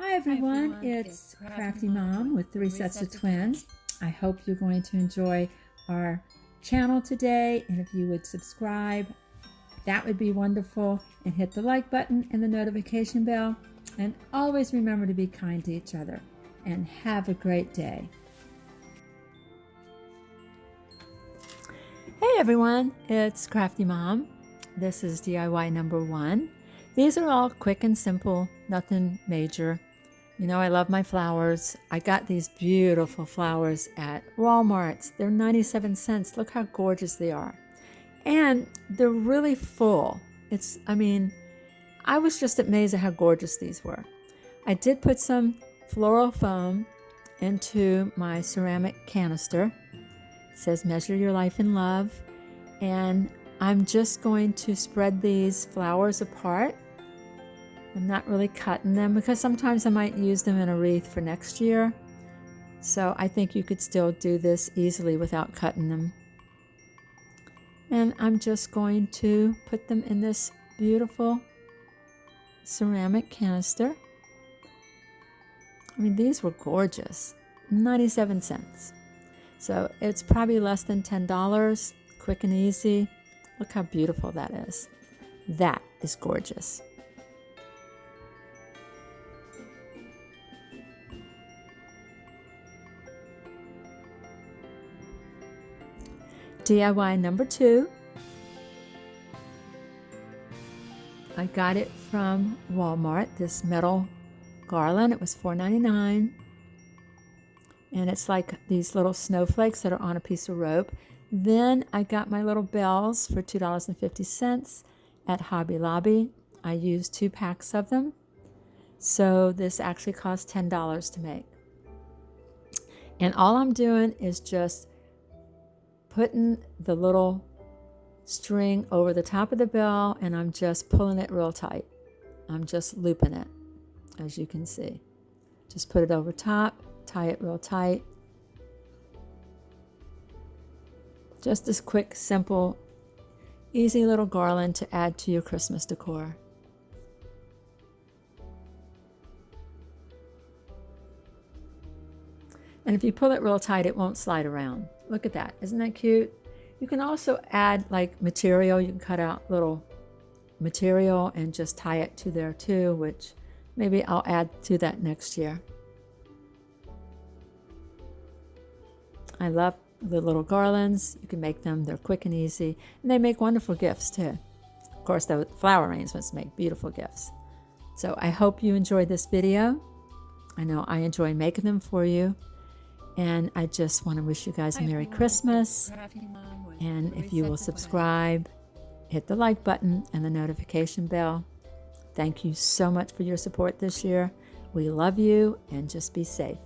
Hi everyone, it's Crafty Mom with 3 sets of twins. I hope you're going to enjoy our channel today, and if you would subscribe, that would be wonderful, and hit the like button and the notification bell, and always remember to be kind to each other, and have a great day. Hey everyone, it's Crafty Mom. This is DIY number 1. These are all quick and simple, nothing major. You know, I love my flowers. I got these beautiful flowers at Walmart's. They're 97 cents. Look how gorgeous they are. And they're really full. I was just amazed at how gorgeous these were. I did put some floral foam into my ceramic canister. It says measure your life in love. And I'm just going to spread these flowers apart. I'm not really cutting them because sometimes I might use them in a wreath for next year. So I think you could still do this easily without cutting them. And I'm just going to put them in this beautiful ceramic canister. I mean, these were gorgeous. 97 cents. So it's probably less than $10. Quick and easy. Look how beautiful that is. That is gorgeous. DIY number 2. I got it from Walmart, this metal garland. It was $4.99. And it's like these little snowflakes that are on a piece of rope. Then I got my little bells for $2.50 at Hobby Lobby. I used 2 packs of them. So this actually cost $10 to make. And all I'm doing is just putting the little string over the top of the bell, and I'm just pulling it real tight. I'm just looping it, as you can see. Just put it over top, tie it real tight. Just this quick, simple, easy little garland to add to your Christmas decor. And if you pull it real tight, it won't slide around. Look at that. Isn't that cute? You can also add like material. You can cut out little material and just tie it to there too, which maybe I'll add to that next year. I love the little garlands. You can make them. They're quick and easy. And they make wonderful gifts too. Of course, the flower arrangements make beautiful gifts. So I hope you enjoyed this video. I know I enjoy making them for you. And I just want to wish you guys a Merry Christmas. And if you will subscribe, hit the like button and the notification bell. Thank you so much for your support this year. We love you, and just be safe.